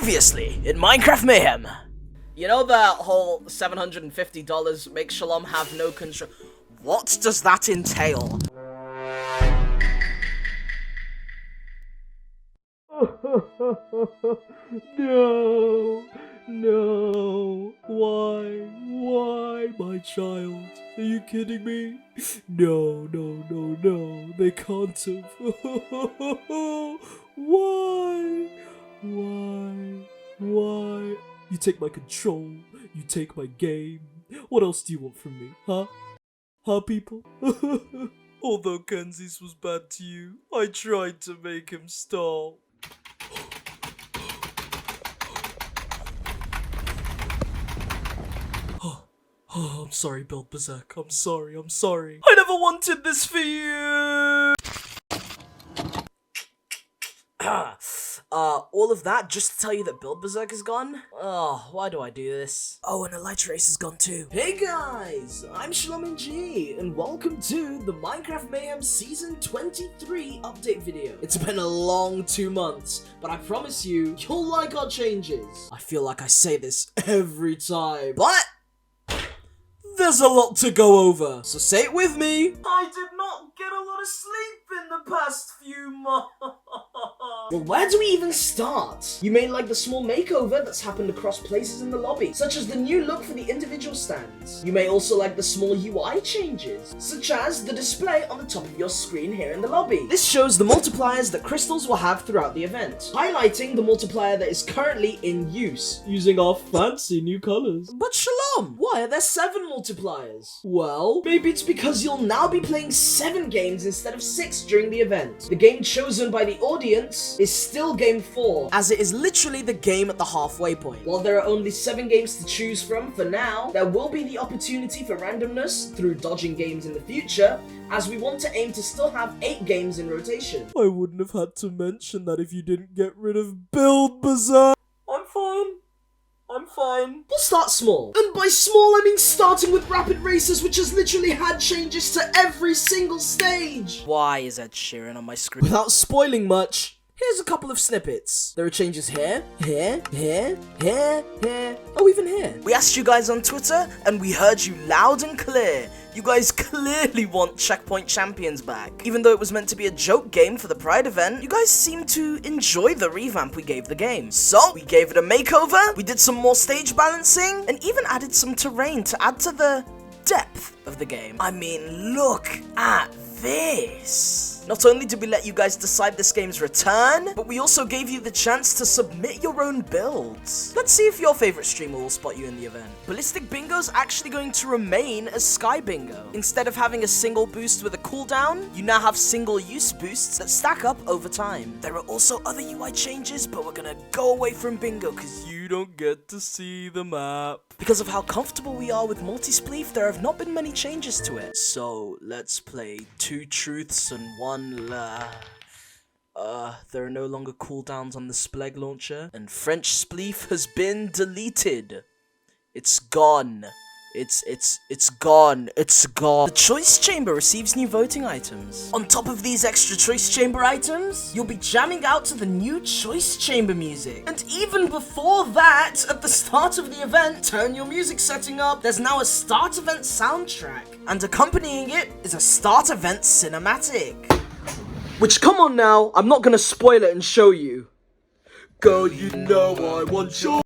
Previously, in Minecraft Mayhem. You know that whole $750 makes Shalom have no control? What does that entail? No, why, my child? Are you kidding me? No, they can't have. Why? You take my control, you take my game. What else do you want from me, huh? Huh, people? Although Kenzie's was bad to you, I tried to make him stop. Oh, I'm sorry, Build Beserk. I'm sorry. I never wanted this for you! All of that just to tell you that Build Beserk is gone? Oh, why do I do this? Oh, and Elytra Ace is gone too. Hey guys, I'm Shalom G, and welcome to the Minecraft Mayhem Season 23 update video. It's been a long 2 months, but I promise you, you'll like our changes. I feel like I say this every time, but there's a lot to go over, so say it with me. I did not get a lot of sleep in the past few months. Well, where do we even start? You may like the small makeover that's happened across places in the lobby, such as the new look for the individual stands. You may also like the small UI changes, such as the display on the top of your screen here in the lobby. This shows the multipliers that crystals will have throughout the event, highlighting the multiplier that is currently in use, Using our fancy new colors. But Shalom, why are there 7 multipliers? Well, maybe it's because you'll now be playing 7 games instead of 6 during the event. The game chosen by the audience is still game 4, as it is literally the game at the halfway point. While there are only 7 games to choose from for now, there will be the opportunity for randomness through dodging games in the future, as we want to aim to still have 8 games in rotation. I wouldn't have had to mention that if you didn't get rid of Build Beserk. I'm fine. We'll start small. And by small, I mean starting with Rapid Racers, which has literally had changes to every single stage. Why is Ed Sheeran on my screen? Without spoiling much, here's a couple of snippets. There are changes here, oh, even here. We asked you guys on Twitter, and we heard you loud and clear. You guys clearly want Checkpoint Champions back. Even though it was meant to be a joke game for the Pride event, you guys seem to enjoy the revamp we gave the game. So, we gave it a makeover, we did some more stage balancing, and even added some terrain to add to the depth of the game. I mean, look at this. Not only did we let you guys decide this game's return, but we also gave you the chance to submit your own builds. Let's see if your favorite streamer will spot you in the event. Ballistic Bingo's actually going to remain as Sky Bingo. Instead of having a single boost with a cooldown, you now have single use boosts that stack up over time. There are also other UI changes, but we're gonna go away from Bingo because You don't get to see the map. because of how comfortable we are with multi-spleef, there have not been many changes to it. So, let's play 2 truths and 1 lie. There are no longer cooldowns on the Spleg launcher, and French Spleef has been deleted. It's gone. It's gone. The choice chamber receives new voting items. On top of these extra choice chamber items, you'll be jamming out to the new choice chamber music. And even before that, at the start of the event, turn your music setting up, there's now a start event soundtrack. And accompanying it is a start event cinematic. Which, come on now, I'm not gonna spoil it and show you. Girl, you know I want your...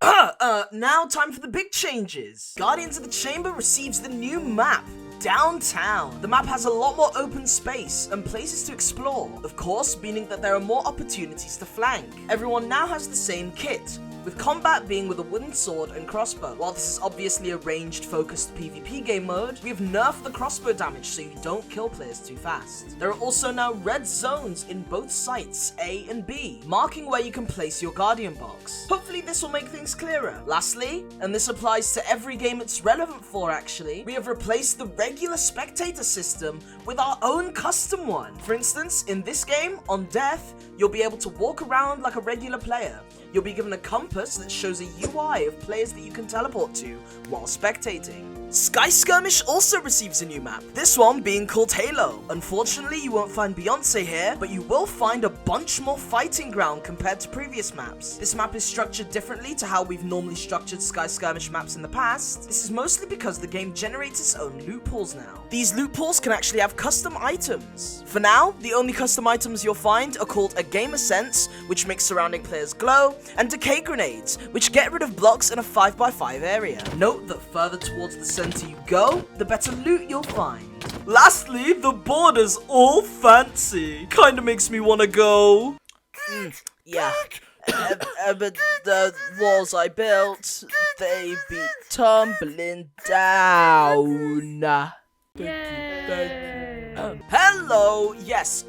Now time for the big changes. Guardians of the Chamber receives the new map, Downtown. The map has a lot more open space and places to explore, of course, meaning that there are more opportunities to flank. Everyone now has the same kit, with combat being with a wooden sword and crossbow. While this is obviously a ranged focused PvP game mode, we have nerfed the crossbow damage so you don't kill players too fast. There are also now red zones in both sites, A and B, marking where you can place your guardian box. Hopefully this will make things clearer. Lastly, and this applies to every game it's relevant for actually, we have replaced the regular spectator system with our own custom one. For instance, in this game, on death, you'll be able to walk around like a regular player. You'll be given a compass that shows a UI of players that you can teleport to while spectating. Sky Skirmish also receives a new map, this one being called Halo. Unfortunately, you won't find Beyonce here, but you will find a bunch more fighting ground compared to previous maps. This map is structured differently to how we've normally structured Sky Skirmish maps in the past. This is mostly because the game generates its own loot pools now. These loot pools can actually have custom items. For now, the only custom items you'll find are called a Gamer Sense, which makes surrounding players glow, and decay grenades, which get rid of blocks in a 5x5 area. Note that further towards the center you go, the better loot you'll find. Lastly, the border's all fancy. Kinda makes me wanna go. Yeah. But the walls I built, they be tumbling down. Hello, yes,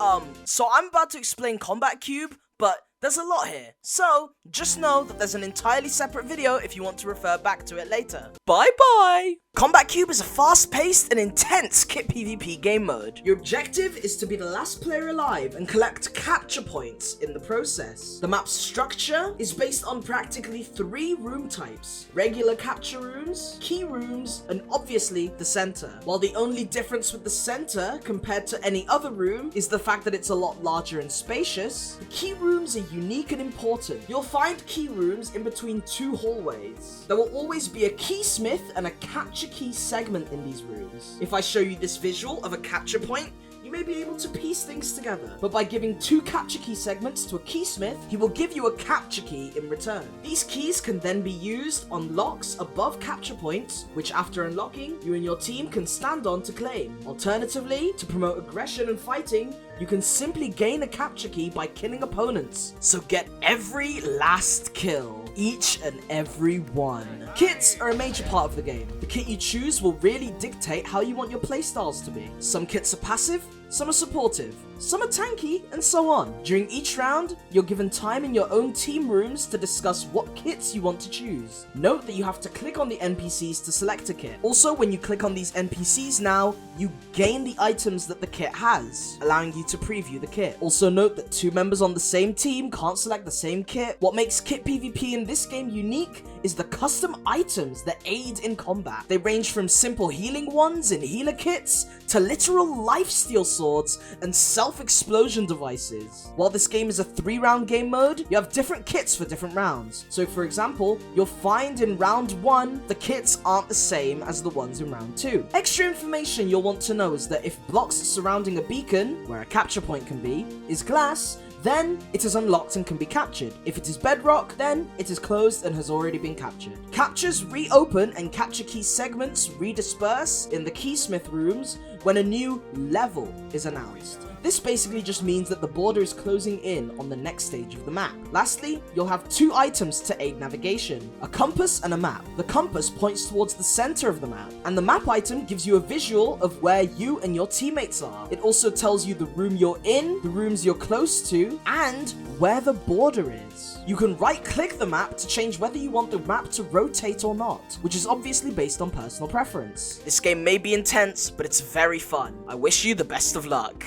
so I'm about to explain Combat Cube, but there's a lot here, so just know that there's an entirely separate video if you want to refer back to it later. Bye bye! Combat Cube is a fast-paced and intense kit PvP game mode. Your objective is to be the last player alive and collect capture points in the process. The map's structure is based on practically 3 room types: regular capture rooms, key rooms, and obviously the center. While the only difference with the center compared to any other room is the fact that it's a lot larger and spacious, the key rooms are unique and important. You'll find key rooms in between 2 hallways. There will always be a keysmith and a capture key segment in these rooms. If I show you this visual of a capture point, you may be able to piece things together. But by giving 2 capture key segments to a keysmith, he will give you a capture key in return. These keys can then be used on locks above capture points, which after unlocking, you and your team can stand on to claim. Alternatively, to promote aggression and fighting, you can simply gain a capture key by killing opponents. So get every last kill, each and every one. Kits are a major part of the game. The kit you choose will really dictate how you want your playstyles to be. Some kits are passive, some are supportive, some are tanky, and so on. During each round, you're given time in your own team rooms to discuss what kits you want to choose. Note that you have to click on the NPCs to select a kit. Also, when you click on these NPCs now, you gain the items that the kit has, allowing you to preview the kit. Also note that 2 members on the same team can't select the same kit. What makes kit PvP in this game unique is the custom items that aid in combat. They range from simple healing ones in healer kits to literal lifesteal swords and self-explosion devices. While this game is a 3-round game mode, you have different kits for different rounds. So for example, you'll find in round 1, the kits aren't the same as the ones in round 2. Extra information you'll want to know is that if blocks surrounding a beacon, where a capture point can be, is glass, then it is unlocked and can be captured. If it is bedrock, then it is closed and has already been captured. Captures reopen and capture key segments redisperse in the keysmith rooms when a new level is announced. This basically just means that the border is closing in on the next stage of the map. Lastly, you'll have 2 items to aid navigation: a compass and a map. The compass points towards the center of the map, and the map item gives you a visual of where you and your teammates are. It also tells you the room you're in, the rooms you're close to, and where the border is. You can right-click the map to change whether you want the map to rotate or not, which is obviously based on personal preference. This game may be intense, but it's very fun. I wish you the best of luck.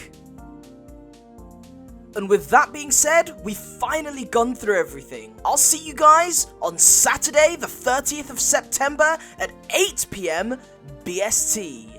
And with that being said, we've finally gone through everything. I'll see you guys on Saturday, the 30th of September at 8 PM BST.